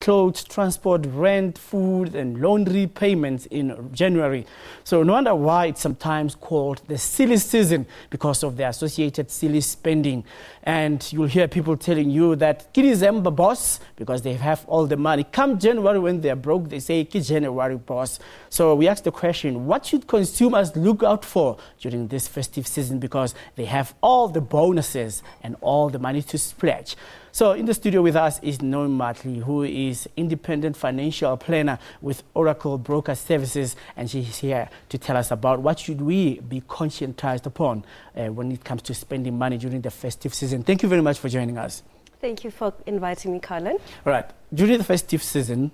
clothes, transport, rent, food, and laundry payments in January. So no wonder why it's sometimes called the silly season, because of the associated silly spending. And you'll hear people telling you that "Ki December, boss," because they have all the money. Come January, when they're broke, they say "Ki January, boss." So we ask the question, what should consumers look out for during this festive season, because they have all the bonuses and all the money to splurge? So in the studio with us is Mmatli, who is independent financial planner with Oracle Broker Services, and she's here to tell us about what should we be conscientized upon when it comes to spending money during the festive season. Thank you very much for joining us. Thank you for inviting me, Colin. All right. During the festive season,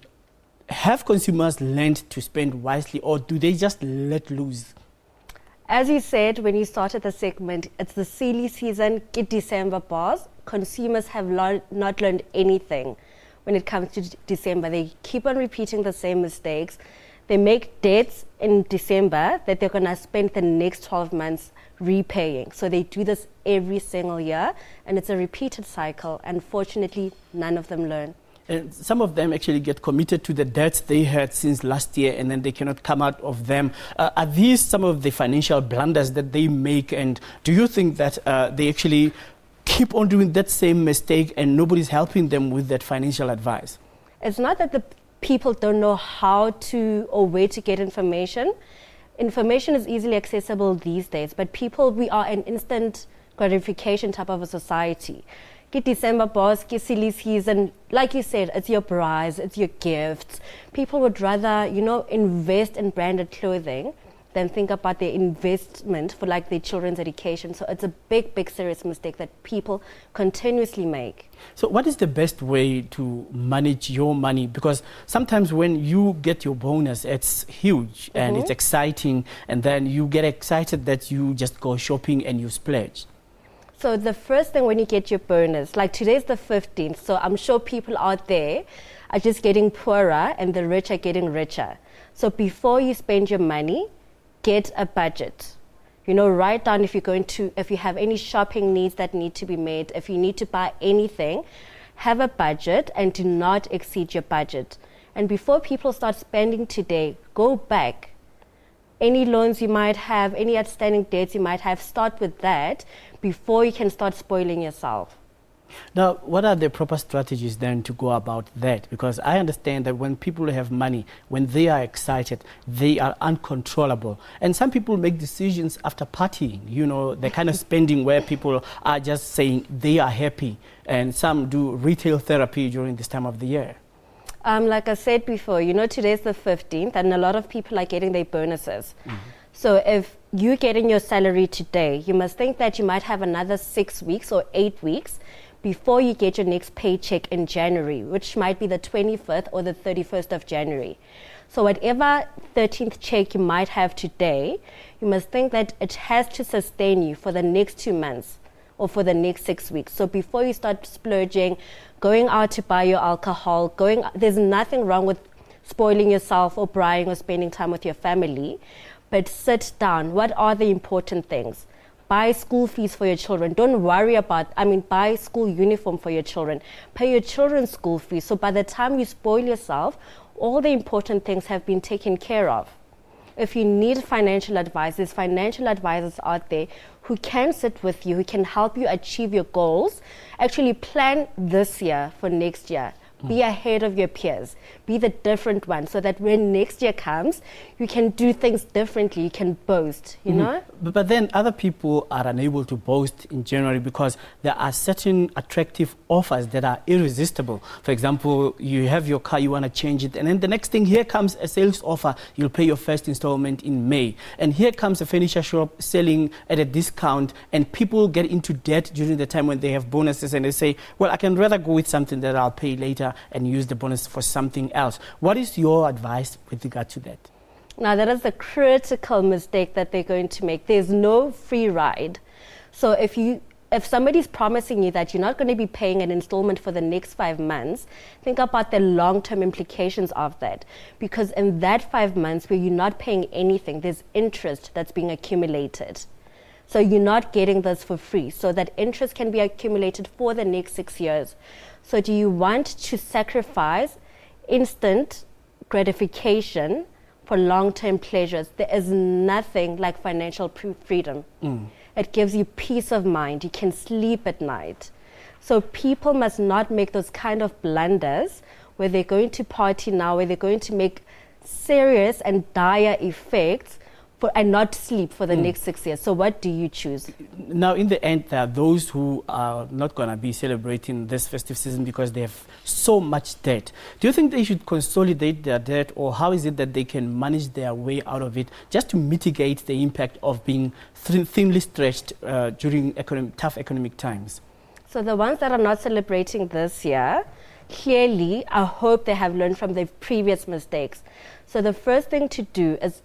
have consumers learned to spend wisely, or do they just let loose? As you said when you started the segment, it's the silly season, Ki December, boss. Consumers have not learned anything when it comes to December. They keep on repeating the same mistakes. They make debts in December that they're going to spend the next 12 months repaying. So they do this every single year, and it's a repeated cycle. Unfortunately, none of them learn. And some of them actually get committed to the debts they had since last year, and then they cannot come out of them. Are these some of the financial blunders that they make? And do you think that they actually keep on doing that same mistake and nobody's helping them with that financial advice? It's not that the people don't know how to or where to get information. Information is easily accessible these days, but people, we are an instant gratification type of a society. Ki December, boss, ki silly season, like you said, it's your prize, it's your gifts. People would rather, invest in branded clothing than think about their investment for like their children's education. So it's a big, big serious mistake that people continuously make. So what is the best way to manage your money? Because sometimes when you get your bonus, it's huge and it's exciting, and then you get excited that you just go shopping and you splurge. So the first thing when you get your bonus, like today's the 15th, so I'm sure people out there are just getting poorer and the rich are getting richer. So before you spend your money, get a budget. Write down if you have any shopping needs that need to be made, if you need to buy anything, have a budget and do not exceed your budget. And before people start spending today, go back. Any loans you might have, any outstanding debts you might have, start with that before you can start spoiling yourself. Now, what are the proper strategies then to go about that? Because I understand that when people have money, when they are excited, they are uncontrollable. And some people make decisions after partying, the kind of spending where people are just saying they are happy. And some do retail therapy during this time of the year. Like I said before, today's the 15th and a lot of people are getting their bonuses. So if you're getting your salary today, you must think that you might have another 6 weeks or 8 weeks before you get your next paycheck in January, which might be the 25th or the 31st of January. So whatever 13th check you might have today, you must think that it has to sustain you for the next 2 months or for the next 6 weeks. So before you start splurging, going out to buy your alcohol, there's nothing wrong with spoiling yourself or buying or spending time with your family, but sit down. What are the important things? Buy school fees for your children. Don't worry about, buy school uniform for your children. Pay your children's school fees. So by the time you spoil yourself, all the important things have been taken care of. If you need financial advice, there's financial advisors out there who can sit with you, who can help you achieve your goals. Actually plan this year for next year. Be ahead of your peers. Be the different one, so that when next year comes, you can do things differently. You can boast, But then other people are unable to boast in January because there are certain attractive offers that are irresistible. For example, you have your car, you want to change it, and then the next thing, here comes a sales offer. You'll pay your first installment in May. And here comes a furniture shop selling at a discount, and people get into debt during the time when they have bonuses, and they say, well, I can rather go with something that I'll pay later and use the bonus for something else. What is your advice with regard to that? Now, that is the critical mistake that they're going to make. There's no free ride. So if somebody's promising you that you're not going to be paying an installment for the next 5 months, think about the long-term implications of that. Because in that 5 months where you're not paying anything, there's interest that's being accumulated. So you're not getting this for free. So that interest can be accumulated for the next 6 years. So do you want to sacrifice instant gratification for long-term pleasures. There is nothing like financial freedom. It gives you peace of mind. You can sleep at night. So people must not make those kind of blunders where they're going to party now, where they're going to make serious and dire effects and not sleep for the next 6 years. So what do you choose? Now, in the end, there are those who are not going to be celebrating this festive season because they have so much debt. Do you think they should consolidate their debt, or how is it that they can manage their way out of it just to mitigate the impact of being thinly stretched during tough economic times? So the ones that are not celebrating this year, clearly, I hope they have learned from their previous mistakes. So the first thing to do is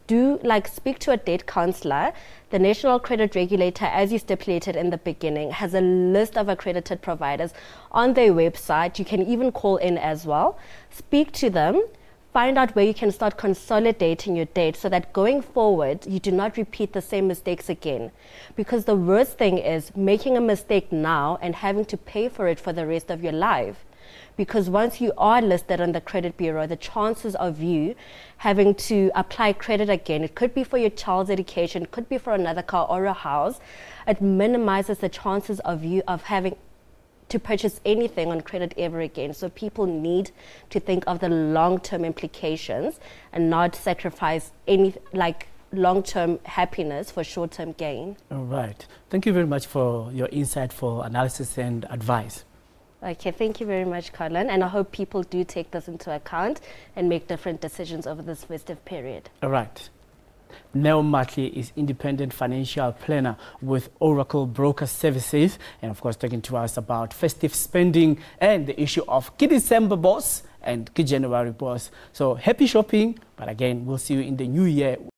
speak to a debt counselor. The National Credit Regulator, as you stipulated in the beginning, has a list of accredited providers on their website. You can even call in as well. Speak to them. Find out where you can start consolidating your debt so that going forward, you do not repeat the same mistakes again. Because the worst thing is making a mistake now and having to pay for it for the rest of your life. Because once you are listed on the credit bureau, the chances of you having to apply credit again, it could be for your child's education, it could be for another car or a house, it minimizes the chances of you of having to purchase anything on credit ever again. So people need to think of the long-term implications and not sacrifice any long-term happiness for short-term gain. All right. Thank you very much for your insightful analysis and advice. Okay, thank you very much, Colin, and I hope people do take this into account and make different decisions over this festive period. All right. Mmatli is independent financial planner with Oracle Broker Services, and of course talking to us about festive spending and the issue of December boss and January boss. So happy shopping, but again, we'll see you in the new year.